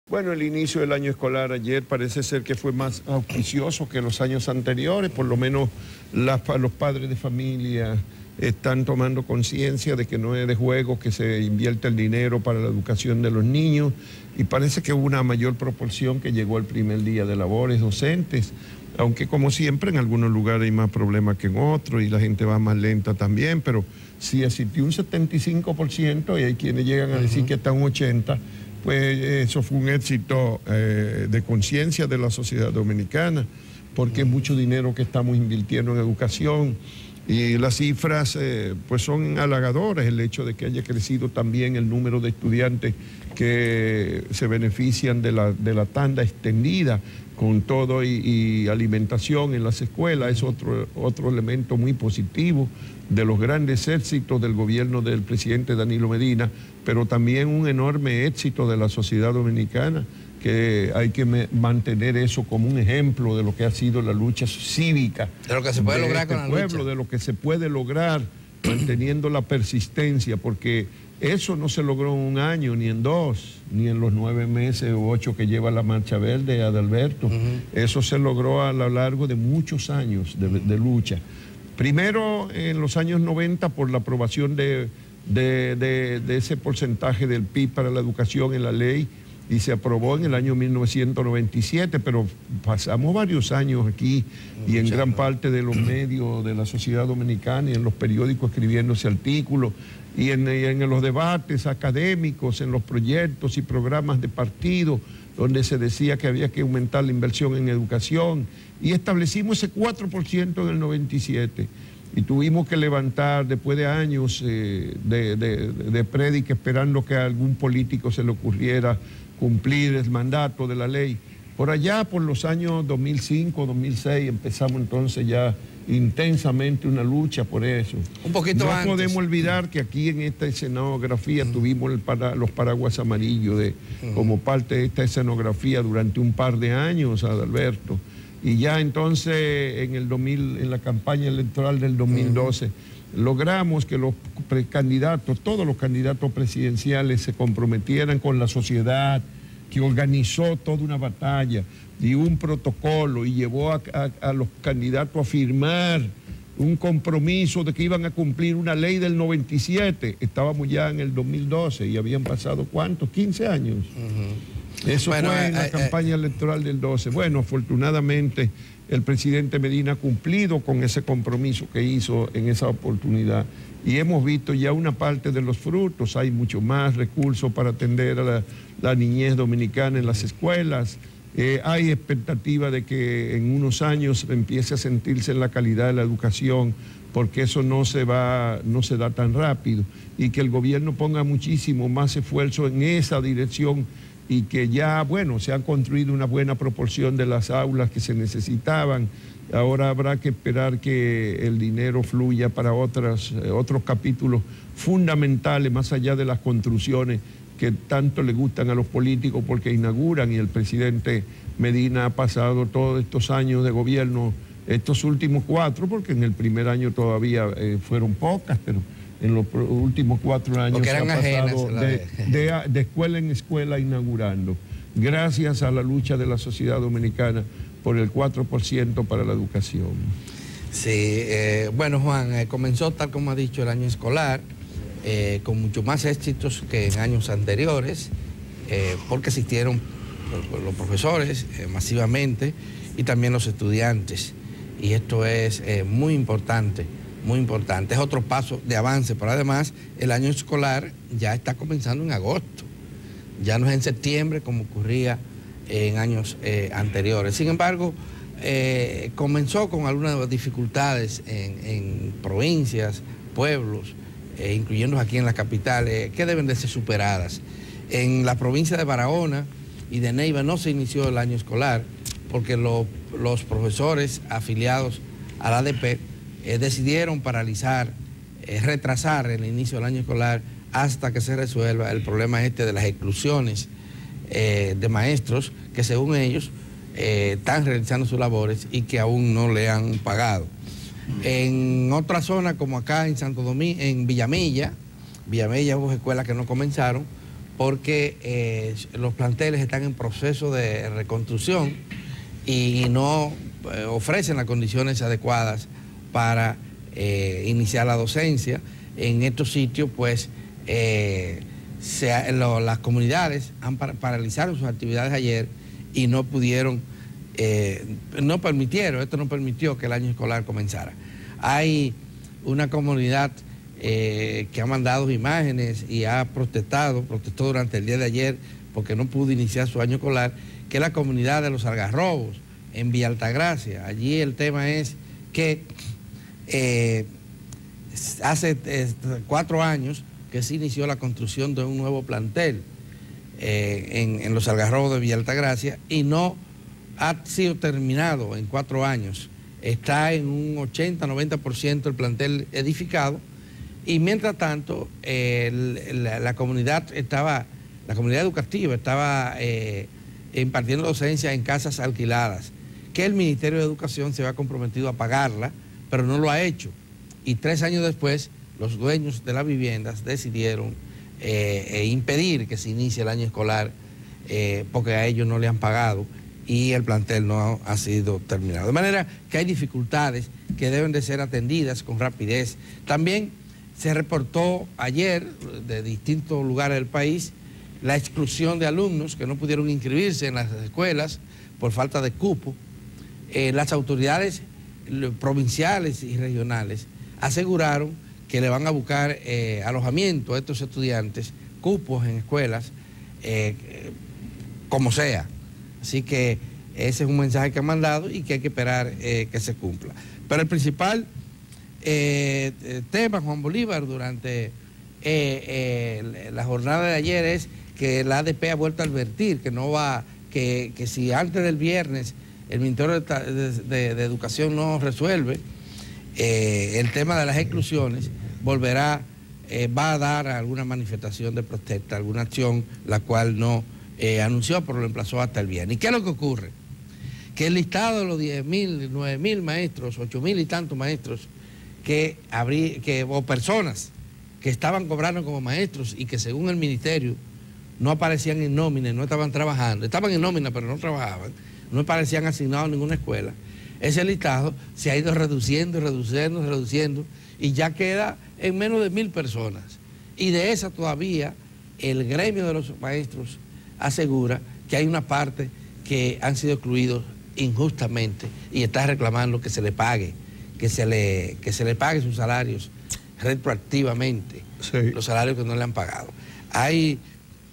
Bueno, el inicio del año escolar ayer parece ser que fue más auspicioso que los años anteriores, por lo menos los padres de familia están tomando conciencia de que no es de juego que se invierte el dinero para la educación de los niños y parece que hubo una mayor proporción que llegó el primer día de labores docentes, aunque como siempre en algunos lugares hay más problemas que en otros y la gente va más lenta también, pero si existió un 75% y hay quienes llegan a decir que está un 80%, pues eso fue un éxito de conciencia de la sociedad dominicana, porque es mucho dinero que estamos invirtiendo en educación y las cifras pues son halagadoras, el hecho de que haya crecido también el número de estudiantes que se benefician de la tanda extendida con todo y alimentación en las escuelas, es otro elemento muy positivo de los grandes éxitos del gobierno del presidente Danilo Medina, pero también un enorme éxito de la sociedad dominicana, que hay que mantener eso como un ejemplo de lo que ha sido la lucha cívica. De lo que se puede lograr con la lucha. De lo que se puede lograr manteniendo la persistencia, porque eso no se logró en un año, ni en dos, ni en los 9 meses o 8 que lleva la Marcha Verde, Adalberto. Eso se logró a lo largo de muchos años de lucha. Primero, en los años 90, por la aprobación de ese porcentaje del PIB para la educación en la ley, y se aprobó en el año 1997, pero pasamos varios años aquí y en gran parte de los medios de la sociedad dominicana y en los periódicos escribiéndose artículos y en los debates académicos, en los proyectos y programas de partido, donde se decía que había que aumentar la inversión en educación y establecimos ese 4% en el 97. Y tuvimos que levantar, después de años de prédica, esperando que a algún político se le ocurriera cumplir el mandato de la ley. Por allá, por los años 2005, 2006, empezamos entonces ya intensamente una lucha por eso. Un poquito antes. No podemos olvidar que aquí en esta escenografía tuvimos los paraguas amarillos como parte de esta escenografía durante un par de años, Adalberto. Y ya entonces en la campaña electoral del 2012 logramos que los precandidatos, todos los candidatos presidenciales se comprometieran con la sociedad, que organizó toda una batalla y un protocolo y llevó a los candidatos a firmar un compromiso de que iban a cumplir una ley del 97. Estábamos ya en el 2012 y habían pasado, ¿cuántos? 15 años. Eso fue en la campaña electoral del 12. Bueno, afortunadamente el presidente Medina ha cumplido con ese compromiso que hizo en esa oportunidad y hemos visto ya una parte de los frutos. Hay mucho más recursos para atender a la niñez dominicana en las escuelas. Hay expectativa de que en unos años empiece a sentirse en la calidad de la educación, porque eso no se da tan rápido, y que el gobierno ponga muchísimo más esfuerzo en esa dirección y que ya, bueno, se han construido una buena proporción de las aulas que se necesitaban. Ahora habrá que esperar que el dinero fluya para otros capítulos fundamentales, más allá de las construcciones que tanto le gustan a los políticos porque inauguran, y el presidente Medina ha pasado todos estos años de gobierno, estos últimos 4, porque en el primer año todavía fueron pocas, pero en los últimos 4 años se ha pasado de escuela en escuela inaugurando, gracias a la lucha de la sociedad dominicana por el 4% para la educación. Sí, bueno, Juan, comenzó tal como ha dicho el año escolar, con mucho más éxitos que en años anteriores, porque asistieron los profesores masivamente y también los estudiantes, y esto es muy importante. Muy importante, es otro paso de avance, pero además el año escolar ya está comenzando en agosto, ya no es en septiembre como ocurría en años anteriores. Sin embargo, comenzó con algunas dificultades en provincias, pueblos, incluyendo aquí en la capital, que deben de ser superadas. En la provincia de Barahona y de Neiva no se inició el año escolar porque los profesores afiliados a la ADP decidieron paralizar, retrasar el inicio del año escolar hasta que se resuelva el problema de las exclusiones de maestros que según ellos están realizando sus labores y que aún no le han pagado. En otra zona como acá en Santo Domingo, en Villamella hubo escuelas que no comenzaron porque los planteles están en proceso de reconstrucción y no ofrecen las condiciones adecuadas para iniciar la docencia. En estos sitios, pues, las comunidades han paralizaron sus actividades ayer y no pudieron, esto no permitió que el año escolar comenzara. Hay una comunidad que ha mandado imágenes y protestó durante el día de ayer porque no pudo iniciar su año escolar, que es la comunidad de los Algarrobos, en Villa Altagracia. Allí el tema es que hace 4 años que se inició la construcción de un nuevo plantel en los Algarrobos de Villa Altagracia y no ha sido terminado en 4 años. Está en un 80-90% el plantel edificado y mientras tanto la comunidad educativa estaba impartiendo docencia en casas alquiladas, que el Ministerio de Educación se había comprometido a pagarla, pero no lo ha hecho. Y 3 años después, los dueños de las viviendas decidieron impedir que se inicie el año escolar porque a ellos no le han pagado y el plantel no ha sido terminado. De manera que hay dificultades que deben de ser atendidas con rapidez. También se reportó ayer de distintos lugares del país la exclusión de alumnos que no pudieron inscribirse en las escuelas por falta de cupo. Las autoridades provinciales y regionales aseguraron que le van a buscar alojamiento a estos estudiantes, cupos en escuelas, como sea. Así que ese es un mensaje que han mandado y que hay que esperar que se cumpla. Pero el principal tema, Juan Bolívar, durante la jornada de ayer es que la ADP ha vuelto a advertir que si antes del viernes el Ministerio de Educación no resuelve el tema de las exclusiones, va a dar alguna manifestación de protesta, alguna acción, la cual no anunció, pero lo emplazó hasta el viernes. ¿Y qué es lo que ocurre? Que el listado de los 10.000, 9.000 maestros, 8.000 y tantos maestros o personas que estaban cobrando como maestros y que según el ministerio no aparecían en nómina, no estaban trabajando, estaban en nómina pero no trabajaban, no aparecían asignados a ninguna escuela. Ese listado se ha ido reduciendo y ya queda en menos de 1.000 personas. Y de esa todavía el gremio de los maestros asegura que hay una parte que han sido excluidos injustamente y está reclamando que se le pague, que se le pague sus salarios retroactivamente, sí, los salarios que no le han pagado. Hay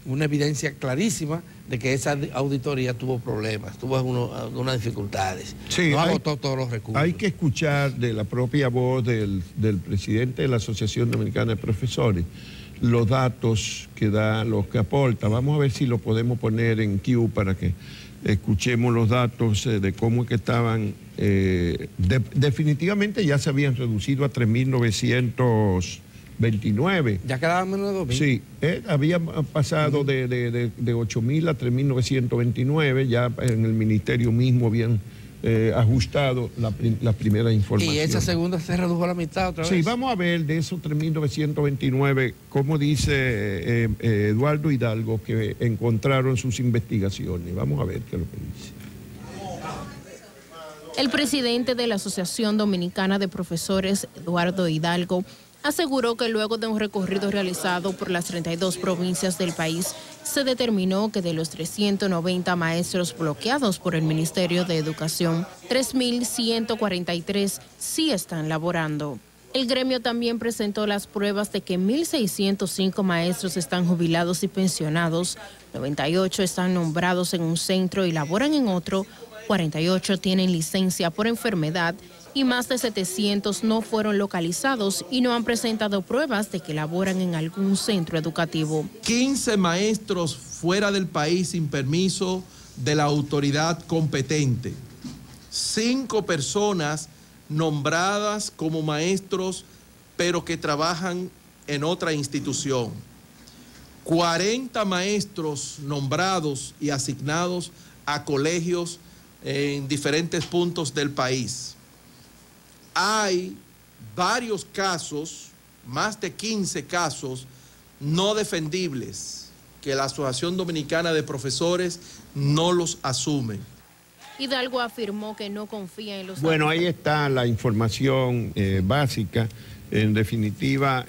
una evidencia clarísima de que esa auditoría tuvo problemas, tuvo algunas dificultades, sí, no agotó todos los recursos. Hay que escuchar de la propia voz del presidente de la Asociación Dominicana de Profesores los datos que da, los que aporta. Vamos a ver si lo podemos poner en Q para que escuchemos los datos de cómo es que estaban. Definitivamente ya se habían reducido a 3.929. Ya quedaban menos de 2.000. Sí, había pasado de 8.000 a 3.929, ya en el ministerio mismo habían ajustado la primera información. ¿Y esa segunda se redujo a la mitad otra vez? Sí, vamos a ver de esos 3.929, cómo dice Eduardo Hidalgo que encontraron sus investigaciones. Vamos a ver qué es lo que dice. El presidente de la Asociación Dominicana de Profesores, Eduardo Hidalgo, aseguró que luego de un recorrido realizado por las 32 provincias del país, se determinó que de los 390 maestros bloqueados por el Ministerio de Educación, 3.143 sí están laborando. El gremio también presentó las pruebas de que 1.605 maestros están jubilados y pensionados, 98 están nombrados en un centro y laboran en otro, 48 tienen licencia por enfermedad y más de 700 no fueron localizados y no han presentado pruebas de que laboran en algún centro educativo. 15 maestros fuera del país sin permiso de la autoridad competente. 5 personas nombradas como maestros, pero que trabajan en otra institución. 40 maestros nombrados y asignados a colegios en diferentes puntos del país. Hay varios casos, más de 15 casos, no defendibles, que la Asociación Dominicana de Profesores no los asume. Hidalgo afirmó que no confía en los... Bueno, ahí está la información básica. En definitiva,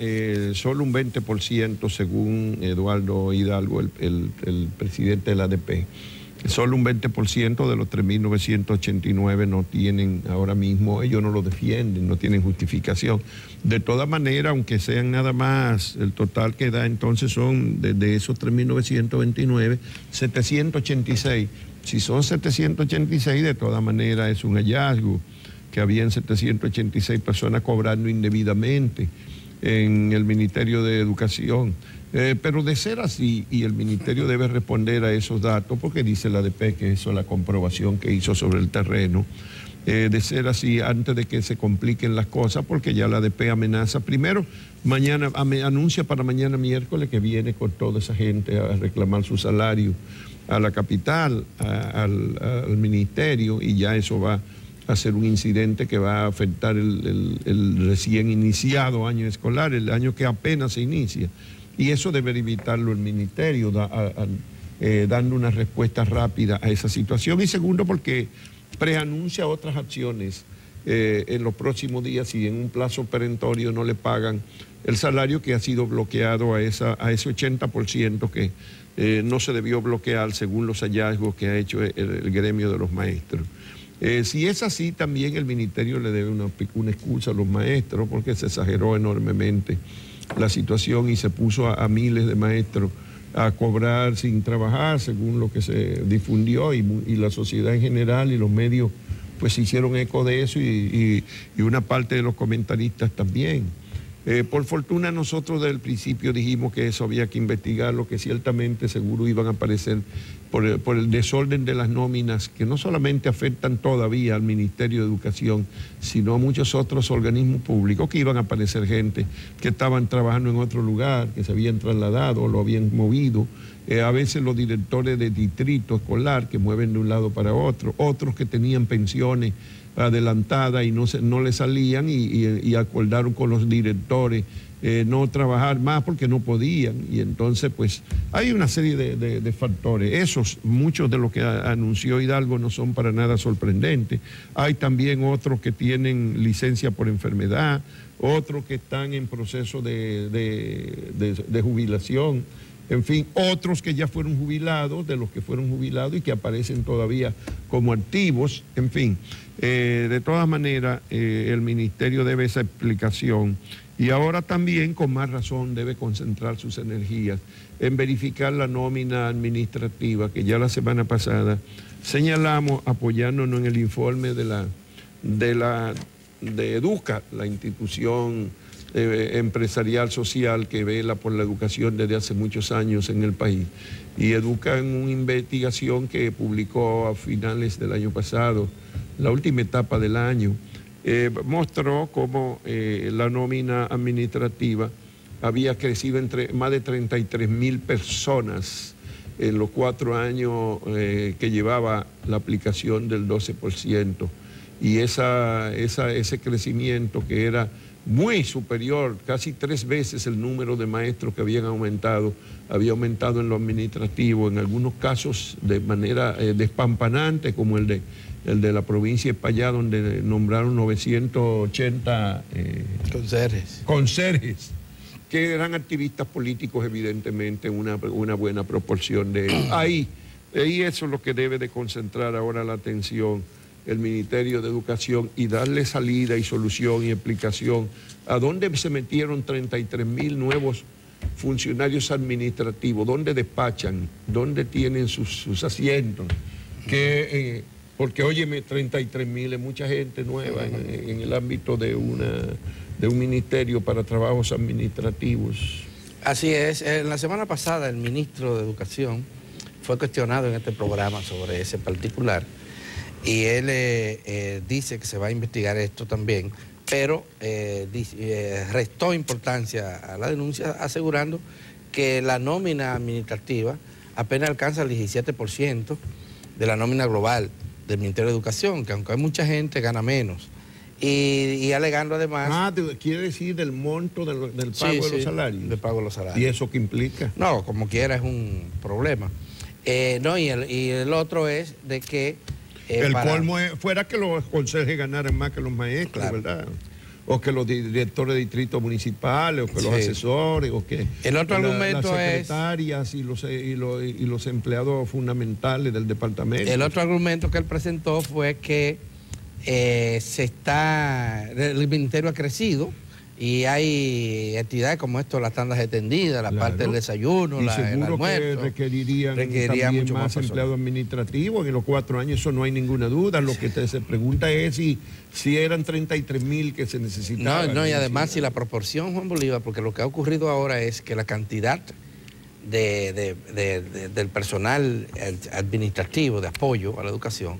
solo un 20%, según Eduardo Hidalgo, el presidente de la ADP, solo un 20% de los 3.989 no tienen ahora mismo, ellos no lo defienden, no tienen justificación. De todas maneras, aunque sean nada más, el total que da entonces son de esos 3.929, 786. Si son 786, de todas maneras es un hallazgo que habían 786 personas cobrando indebidamente en el Ministerio de Educación. Pero de ser así, y el Ministerio debe responder a esos datos, porque dice la ADP que eso es la comprobación que hizo sobre el terreno, de ser así, antes de que se compliquen las cosas, porque ya la ADP amenaza, primero, mañana anuncia para mañana miércoles que viene con toda esa gente a reclamar su salario a la capital, al ministerio, y ya eso va a ser un incidente que va a afectar el recién iniciado año escolar, el año que apenas se inicia. Y eso debe evitarlo el ministerio, dando una respuesta rápida a esa situación. Y segundo, porque preanuncia otras acciones en los próximos días si en un plazo perentorio no le pagan el salario que ha sido bloqueado a ese 80% que no se debió bloquear según los hallazgos que ha hecho el gremio de los maestros. Si es así, también el ministerio le debe una excusa a los maestros porque se exageró enormemente la situación y se puso a miles de maestros a cobrar sin trabajar, según lo que se difundió, y la sociedad en general y los medios pues se hicieron eco de eso y una parte de los comentaristas también. Por fortuna nosotros desde el principio dijimos que eso había que investigarlo, que ciertamente seguro iban a aparecer por el desorden de las nóminas, que no solamente afectan todavía al Ministerio de Educación, sino a muchos otros organismos públicos, que iban a aparecer gente que estaban trabajando en otro lugar, que se habían trasladado, lo habían movido, a veces los directores de distrito escolar que mueven de un lado para otro, otros que tenían pensiones adelantadas y no le salían y acordaron con los directores no trabajar más porque no podían, y entonces pues hay una serie de factores. Muchos de los que anunció Hidalgo no son para nada sorprendentes. Hay también otros que tienen licencia por enfermedad, otros que están en proceso de jubilación, en fin, otros que ya fueron jubilados, de los que fueron jubilados y que aparecen todavía como activos, en fin. De todas maneras, el ministerio debe esa explicación y ahora también, con más razón, debe concentrar sus energías en verificar la nómina administrativa, que ya la semana pasada señalamos apoyándonos en el informe de Educa, la institución empresarial social que vela por la educación desde hace muchos años en el país. Y Educa, en una investigación que publicó a finales del año pasado, la última etapa del año, mostró cómo la nómina administrativa había crecido entre más de 33,000 personas en los 4 años que llevaba la aplicación del 12%. Y ese crecimiento, que era muy superior, casi 3 veces el número de maestros que había aumentado en lo administrativo, en algunos casos de manera despampanante, como el de la provincia de Espaillá, donde nombraron 980 conserjes, que eran activistas políticos, evidentemente, una buena proporción de ellos. Ahí eso es lo que debe de concentrar ahora la atención el Ministerio de Educación y darle salida y solución y explicación a dónde se metieron 33,000 nuevos funcionarios administrativos, dónde despachan, dónde tienen sus asientos, porque óyeme, 33,000 es mucha gente nueva en el ámbito de un ministerio para trabajos administrativos. Así es. La semana pasada el ministro de Educación fue cuestionado en este programa sobre ese particular y él dice que se va a investigar esto también, pero restó importancia a la denuncia, asegurando que la nómina administrativa apenas alcanza el 17% de la nómina global del Ministerio de Educación, que aunque hay mucha gente, gana menos. y alegando además... quiere decir del monto del pago de los salarios. Del pago de los salarios. ¿Y eso qué implica? No, como quiera es un problema. No, y el otro es de que... colmo fuera que los consejes ganaran más que los maestros, claro, ¿verdad? O que los directores de distritos municipales, o que los asesores, o que el otro argumento las secretarias y los empleados fundamentales del departamento. El otro argumento que él presentó fue que el ministerio ha crecido y hay actividades como esto, las tandas extendidas, la parte del desayuno, el almuerzo. Que requeriría también mucho más empleados administrativos. En los 4 años eso no hay ninguna duda. Lo que se pregunta es si eran 33,000 que se necesitaban. No, y además si la proporción, Juan Bolívar, porque lo que ha ocurrido ahora es que la cantidad del personal administrativo de apoyo a la educación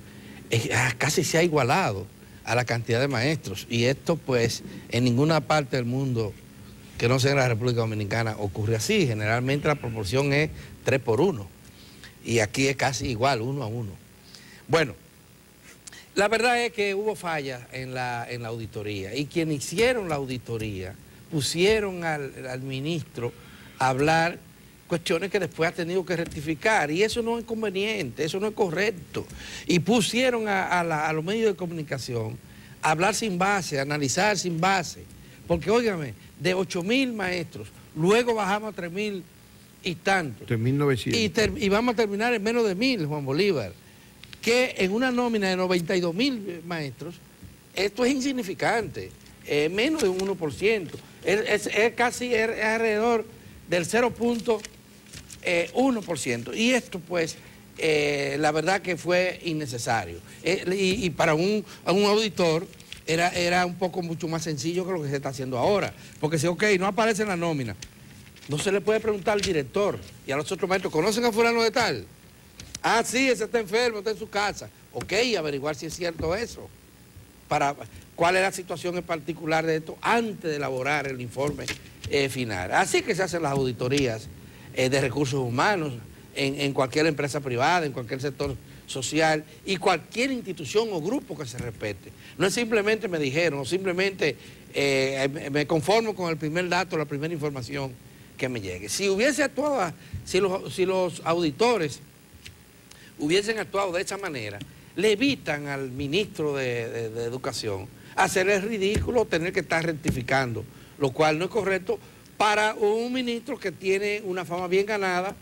casi se ha igualado a la cantidad de maestros, y esto pues en ninguna parte del mundo que no sea en la República Dominicana ocurre así. Generalmente la proporción es 3:1 y aquí es casi igual, 1:1. Bueno, la verdad es que hubo fallas en la auditoría, y quienes hicieron la auditoría pusieron al ministro a hablar cuestiones que después ha tenido que rectificar, y eso no es conveniente, eso no es correcto. Y pusieron a los medios de comunicación a hablar sin base, a analizar sin base, porque óigame, de 8,000 maestros, luego bajamos a 3,000 y tantos. 3,900. Y vamos a terminar en menos de 1,000, Juan Bolívar, que en una nómina de 92,000 maestros, esto es insignificante, menos de un 1%, es casi alrededor del 0.1%, y esto pues la verdad que fue innecesario, y para un auditor era un poco mucho más sencillo que lo que se está haciendo ahora, porque si no aparece en la nómina, no se le puede preguntar al director y a los otros maestros, ¿conocen a fulano de tal? Ah, sí, ese está enfermo, está en su casa. Averiguar si es cierto eso, para cuál es la situación en particular de esto antes de elaborar el informe final. Así que se hacen las auditorías de recursos humanos en cualquier empresa privada, en cualquier sector social y cualquier institución o grupo que se respete. No es simplemente me dijeron, o simplemente me conformo con el primer dato, la primera información que me llegue. Si hubiese actuado, si los auditores hubiesen actuado de esa manera, le evitan al ministro de Educación hacer el ridículo, tener que estar rectificando, lo cual no es correcto para un ministro que tiene una fama bien ganada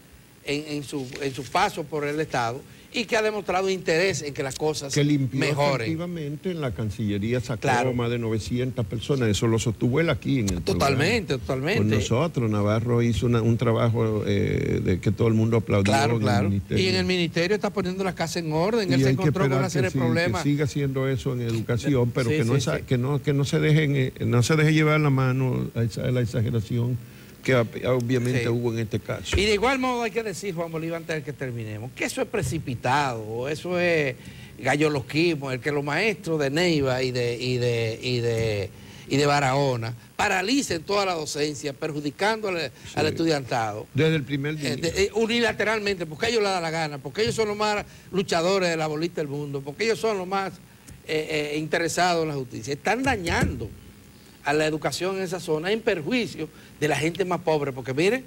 en su paso por el Estado y que ha demostrado interés en que las cosas mejoren. Efectivamente, en la Cancillería sacó más de 900 personas, eso lo sostuvo él aquí en el Totalmente. Con nosotros, Navarro hizo un trabajo de que todo el mundo aplaudió. Claro. Y en el ministerio está poniendo las casas en orden, él se encontró con una serie de problemas. Que siga haciendo eso en educación, pero que no se deje llevar la mano a la exageración que obviamente hubo en este caso. Y de igual modo hay que decir, Juan Bolívar, antes de que terminemos, que eso es precipitado, o eso es galloloquismo, el que los maestros de Neiva y de Barahona paralicen toda la docencia, perjudicando al estudiantado. Desde el primer día. Unilateralmente, porque a ellos les da la gana, porque ellos son los más luchadores de la bolita del mundo, porque ellos son los más interesados en la justicia. Están dañando a la educación en esa zona en perjuicio de la gente más pobre, porque miren,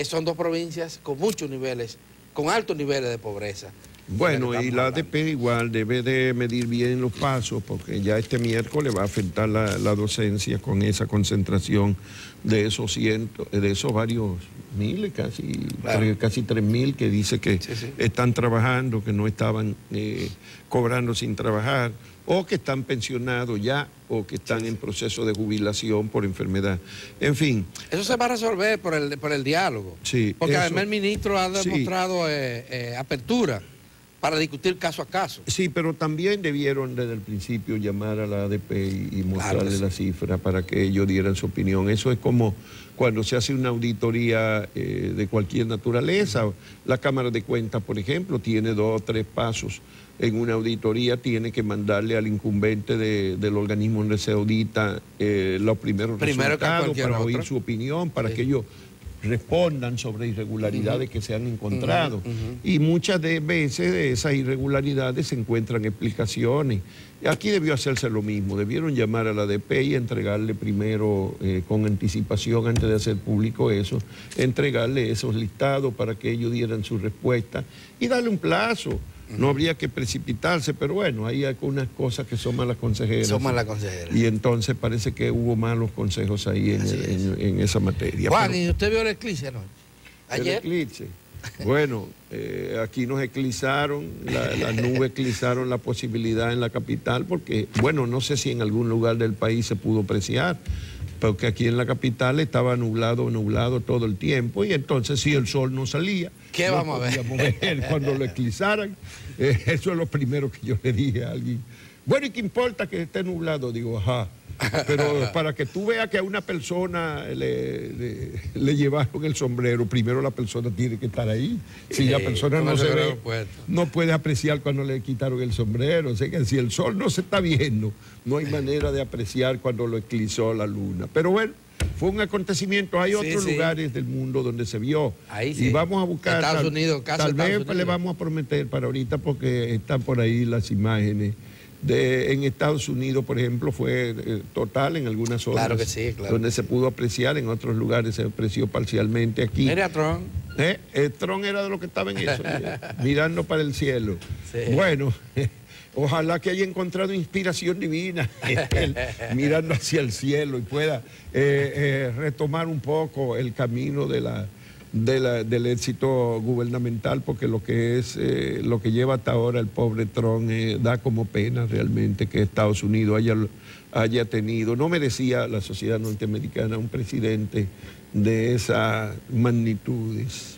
son dos provincias con muchos niveles, con altos niveles de pobreza. Bueno, y la ADP igual debe de medir bien los pasos, porque ya este miércoles va a afectar la docencia con esa concentración de esos varios miles, casi 3,000 que dice que están trabajando, que no estaban cobrando sin trabajar, o que están pensionados ya, o que están en proceso de jubilación por enfermedad. En fin. Eso se va a resolver por el diálogo. Sí. Porque además el ministro ha demostrado apertura para discutir caso a caso. Sí, pero también debieron desde el principio llamar a la ADP y mostrarle la cifra para que ellos dieran su opinión. Eso es como cuando se hace una auditoría de cualquier naturaleza. La Cámara de Cuentas, por ejemplo, tiene 2 o 3 pasos. En una auditoría tiene que mandarle al incumbente del organismo donde se audita los primeros resultados para oír su opinión, para que ellos respondan sobre irregularidades que se han encontrado. Y muchas veces de esas irregularidades se encuentran explicaciones. Aquí debió hacerse lo mismo, debieron llamar a la ADP y entregarle primero, con anticipación, antes de hacer público eso, entregarle esos listados para que ellos dieran su respuesta y darle un plazo. No habría que precipitarse, pero bueno, hay algunas cosas que son malas consejeras. Son malas consejeras. Y entonces parece que hubo malos consejos ahí en esa materia. Juan, ¿y usted vio el eclipse anoche? ¿Ayer? El eclipse. Bueno, aquí nos eclipsaron, las nubes eclipsaron la posibilidad en la capital, porque, bueno, no sé si en algún lugar del país se pudo apreciar, porque aquí en la capital estaba nublado todo el tiempo, y entonces si el sol no salía, ¿qué no vamos a ver? Cuando lo eclipsaran. Eso es lo primero que yo le dije a alguien. Bueno, ¿y qué importa que esté nublado? Digo, ajá. Pero para que tú veas que a una persona le llevaron el sombrero, primero la persona tiene que estar ahí. Si la persona no se ve, no puede apreciar cuando le quitaron el sombrero. O sea que si el sol no se está viendo, no hay manera de apreciar cuando lo eclipsó la luna. Pero bueno, fue un acontecimiento. Hay otros lugares del mundo donde se vio. Ahí sí. Y vamos a buscar, Estados Unidos, tal vez le vamos a prometer para ahorita, porque están por ahí las imágenes. En Estados Unidos, por ejemplo, fue total en algunas zonas. Claro que sí, claro. Donde se pudo apreciar, en otros lugares se apreció parcialmente. Aquí. Mira a Trump. Trump era de lo que estaba en eso, mirando para el cielo. Sí. Bueno, ojalá que haya encontrado inspiración divina, mirando hacia el cielo, y pueda retomar un poco el camino del éxito gubernamental, porque lo que lleva hasta ahora el pobre Trump da como pena realmente que Estados Unidos haya tenido. No merecía la sociedad norteamericana un presidente de esas magnitudes.